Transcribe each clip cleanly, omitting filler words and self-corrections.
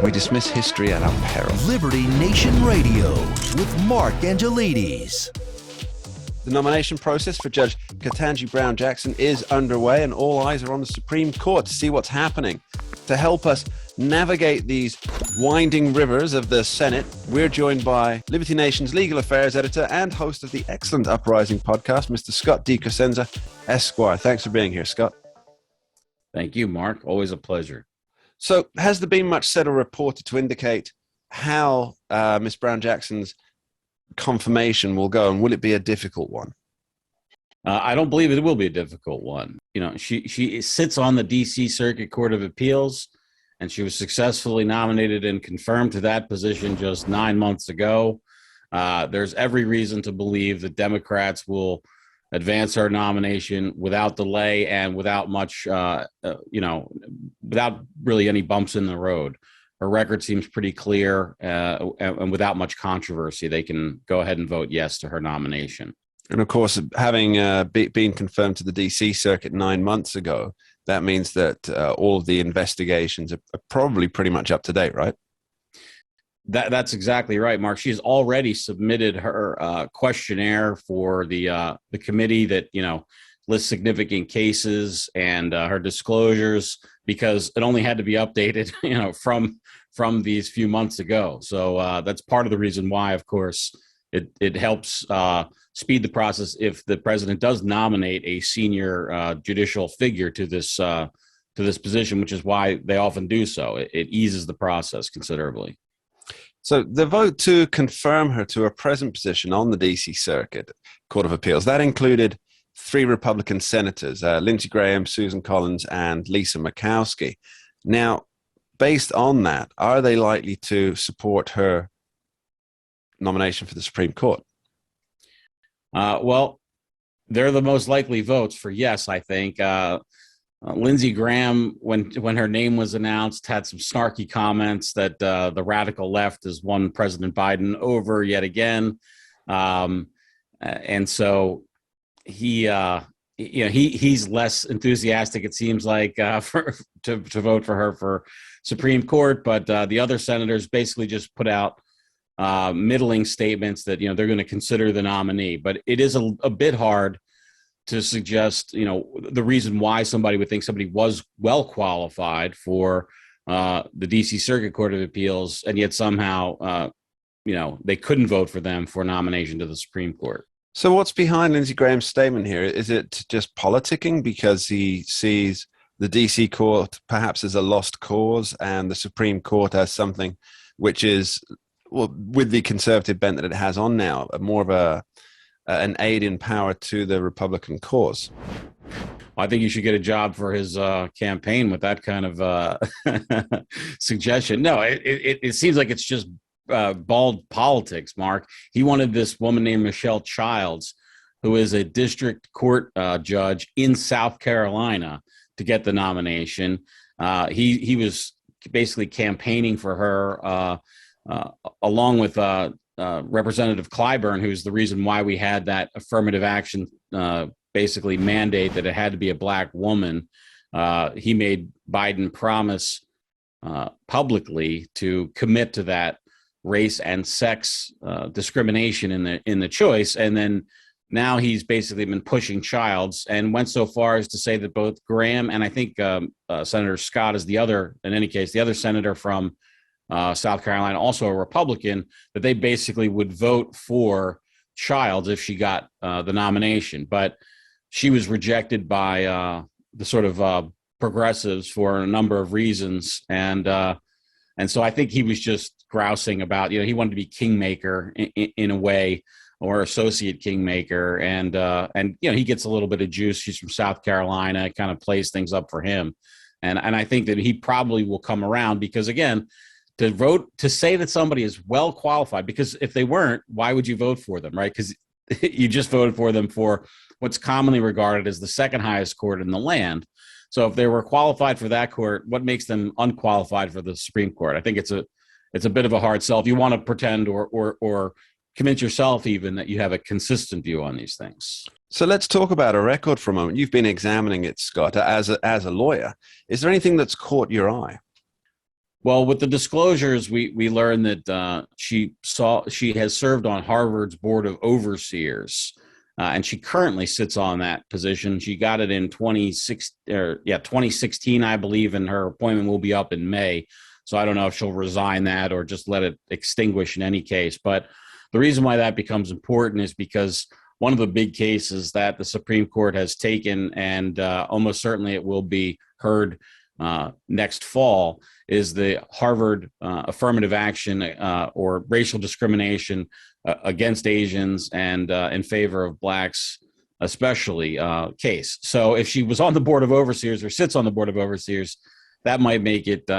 We dismiss history at our peril. Liberty Nation Radio with Mark Angelides. The nomination process for Judge Ketanji Brown Jackson is underway, and all eyes are on the Supreme Court to see what's happening. To help us navigate these winding rivers of the Senate, we're joined by Liberty Nation's legal affairs editor and host of the excellent Uprising podcast, Mr. Scott D. Cosenza, Esquire. Thanks for being here, Scott. Thank you, Mark. Always a pleasure. So has there been much said or reported to indicate how Ms. Brown Jackson's confirmation will go, and will it be a difficult one? I don't believe it will be a difficult one. You know, she sits on the D.C. Circuit Court of Appeals, and she was successfully nominated and confirmed to that position just 9 months ago. There's every reason to believe that Democrats will advance her nomination without delay and without much, without really any bumps in the road. Her record seems pretty clear, and without much controversy, they can go ahead and vote yes to her nomination. And of course, having been confirmed to the DC Circuit 9 months ago, that means that all of the investigations are probably pretty much up to date, right? That's exactly right, Mark. She's already submitted her questionnaire for the committee that, lists significant cases and her disclosures, because it only had to be updated, from these few months ago. So that's part of the reason why, of course, it helps speed the process if the president does nominate a senior judicial figure to this position, which is why they often do so. It eases the process considerably. So the vote to confirm her to her present position on the D.C. Circuit Court of Appeals, that included 3 Republican senators, Lindsey Graham, Susan Collins, and Lisa Murkowski. Now, based on that, are they likely to support her nomination for the Supreme Court? Well, they're the most likely votes for yes, I think. Lindsey Graham, when her name was announced, had some snarky comments that the radical left has won President Biden over yet again, and so he's less enthusiastic, it seems like, to vote for her for Supreme Court. But the other senators basically just put out middling statements that they're going to consider the nominee. But it is a bit hard to suggest, the reason why somebody would think somebody was well qualified for the D.C. Circuit Court of Appeals, and yet somehow, they couldn't vote for them for nomination to the Supreme Court. So what's behind Lindsey Graham's statement here? Is it just politicking because he sees the D.C. Court perhaps as a lost cause and the Supreme Court as something which is, well, with the conservative bent that it has on now, more of an aid in power to the Republican cause? I think you should get a job for his campaign with that kind of suggestion. No, it seems like it's just bald politics, Mark. He wanted this woman named Michelle Childs, who is a district court judge in South Carolina, to get the nomination. He was basically campaigning for her along with Representative Clyburn, who's the reason why we had that affirmative action basically mandate that it had to be a black woman. He made Biden promise publicly to commit to that race and sex discrimination in the choice, and then now he's basically been pushing Childs, and went so far as to say that both Graham and I think Senator Scott is the other senator from South Carolina, also a Republican, that they basically would vote for Childs if she got the nomination. But she was rejected by the sort of progressives for a number of reasons. And so I think he was just grousing about, he wanted to be kingmaker in a way, or associate kingmaker. And he gets a little bit of juice. She's from South Carolina, kind of plays things up for him. And I think that he probably will come around, because again, to say that somebody is well qualified, because if they weren't, why would you vote for them, right? Because you just voted for them for what's commonly regarded as the second highest court in the land. So if they were qualified for that court, what makes them unqualified for the Supreme Court? I think it's a bit of a hard sell if you want to pretend or convince yourself even that you have a consistent view on these things. So let's talk about a record for a moment. You've been examining it, Scott, as a lawyer. Is there anything that's caught your eye? Well, with the disclosures, we learned that she has served on Harvard's board of overseers, and she currently sits on that position. She got it in 2016, I believe, and her appointment will be up in May. So I don't know if she'll resign that or just let it extinguish in any case. But the reason why that becomes important is because one of the big cases that the Supreme Court has taken, and almost certainly it will be heard next fall, is the Harvard affirmative action or racial discrimination against Asians and in favor of blacks, especially case. So if she was on the board of overseers or sits on the board of overseers, that might make it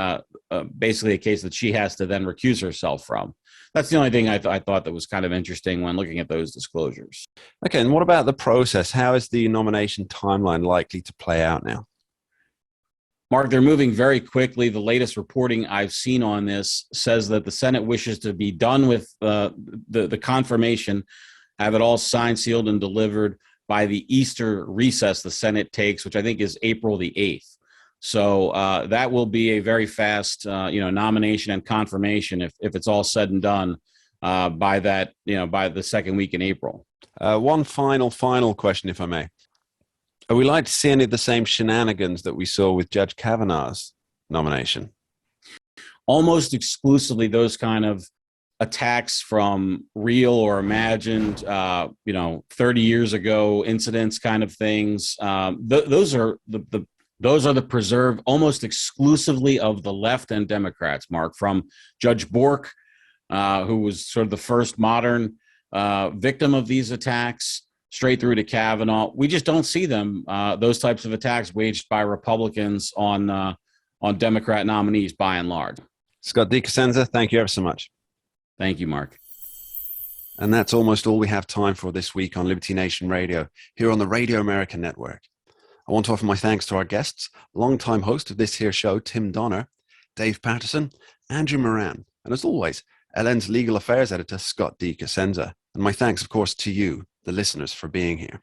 basically a case that she has to then recuse herself from. That's the only thing I thought that was kind of interesting when looking at those disclosures. Okay, and what about the process? How is the nomination timeline likely to play out now? Mark, they're moving very quickly. The latest reporting I've seen on this says that the Senate wishes to be done with the confirmation, have it all signed, sealed, and delivered by the Easter recess the Senate takes, which I think is April the 8th. So that will be a very fast, nomination and confirmation if it's all said and done by the second week in April. One final question, if I may. Are we like to see any of the same shenanigans that we saw with Judge Kavanaugh's nomination? Almost exclusively those kind of attacks from real or imagined, 30 years ago incidents, kind of things. Those are the preserved almost exclusively of the left and Democrats, Mark, from Judge Bork, who was sort of the first modern victim of these attacks, straight through to Kavanaugh. We just don't see them, those types of attacks waged by Republicans on Democrat nominees by and large. Scott D. Cosenza, thank you ever so much. Thank you, Mark. And that's almost all we have time for this week on Liberty Nation Radio, here on the Radio American Network. I want to offer my thanks to our guests, longtime host of this here show, Tim Donner, Dave Patterson, Andrew Moran, and as always, LN's Legal Affairs Editor, Scott D. Cosenza. And my thanks, of course, to you, the listeners, for being here.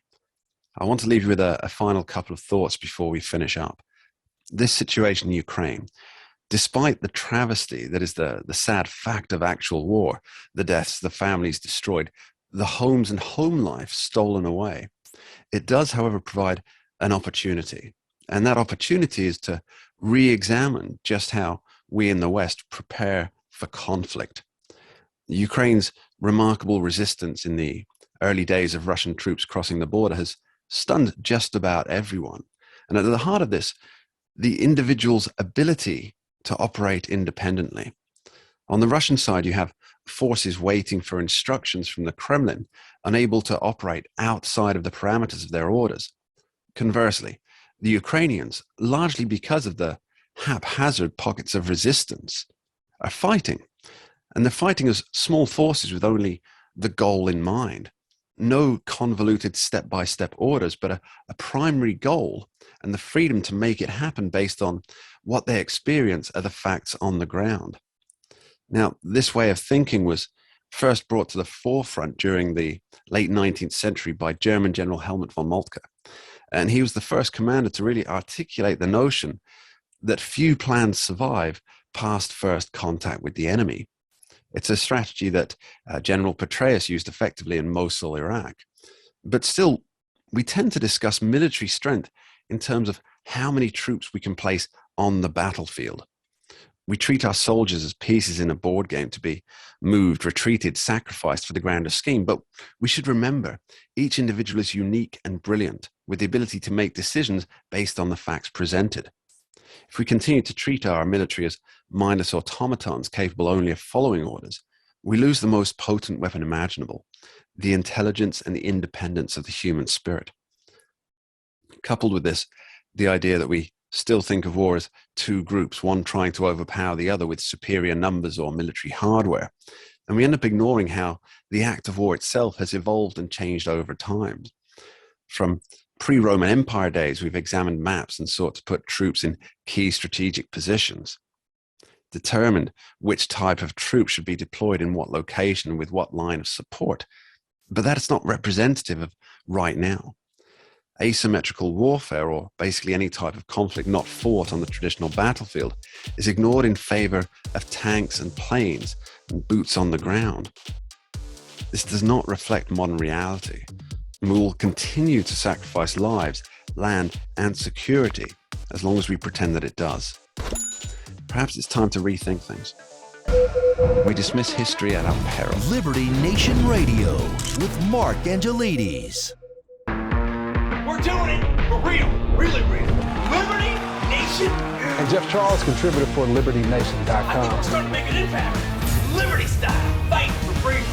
I want to leave you with a final couple of thoughts before we finish up. This situation in Ukraine, despite the travesty that is the sad fact of actual war, the deaths, the families destroyed, the homes and home life stolen away, it does, however, provide an opportunity. And that opportunity is to re-examine just how we in the West prepare for conflict. Ukraine's remarkable resistance in the early days of Russian troops crossing the border has stunned just about everyone. And at the heart of this, the individual's ability to operate independently. On the Russian side, you have forces waiting for instructions from the Kremlin, unable to operate outside of the parameters of their orders. Conversely, the Ukrainians, largely because of the haphazard pockets of resistance, are fighting. And they're fighting as small forces with only the goal in mind. No convoluted step-by-step orders, but a primary goal and the freedom to make it happen based on what they experience are the facts on the ground. Now, this way of thinking was first brought to the forefront during the late 19th century by German General Helmut von Moltke. And he was the first commander to really articulate the notion that few plans survive past first contact with the enemy. It's a strategy that General Petraeus used effectively in Mosul, Iraq. But still, we tend to discuss military strength in terms of how many troops we can place on the battlefield. We treat our soldiers as pieces in a board game to be moved, retreated, sacrificed for the grander scheme. But we should remember, each individual is unique and brilliant, with the ability to make decisions based on the facts presented. If we continue to treat our military as mindless automatons capable only of following orders, we lose the most potent weapon imaginable, the intelligence and the independence of the human spirit. Coupled with this, the idea that we still think of war as two groups, one trying to overpower the other with superior numbers or military hardware. And we end up ignoring how the act of war itself has evolved and changed over time. From pre-Roman Empire days, we've examined maps and sought to put troops in key strategic positions, determined which type of troop should be deployed in what location with what line of support. But that is not representative of right now. Asymmetrical warfare, or basically any type of conflict not fought on the traditional battlefield, is ignored in favor of tanks and planes and boots on the ground. This does not reflect modern reality, and we will continue to sacrifice lives, land, and security as long as we pretend that it does. Perhaps it's time to rethink things. We dismiss history at our peril. Liberty Nation Radio with Mark Angelides. We're doing it for real, really real. Liberty Nation. And Jeff Charles, contributor for LibertyNation.com. I think we're starting to make an impact. Liberty style, fight for freedom.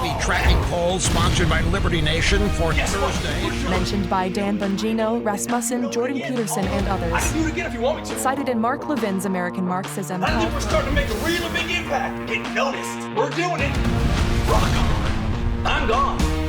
Daily tracking poll sponsored by Liberty Nation for Thursday. Mentioned by Dan Bongino, Rasmussen, Jordan Peterson, and I others. can do it again if you want me to. Cited in Mark Levin's American Marxism. I think we're starting to make a really big impact. Get noticed. We're doing it. Rock on. I'm gone.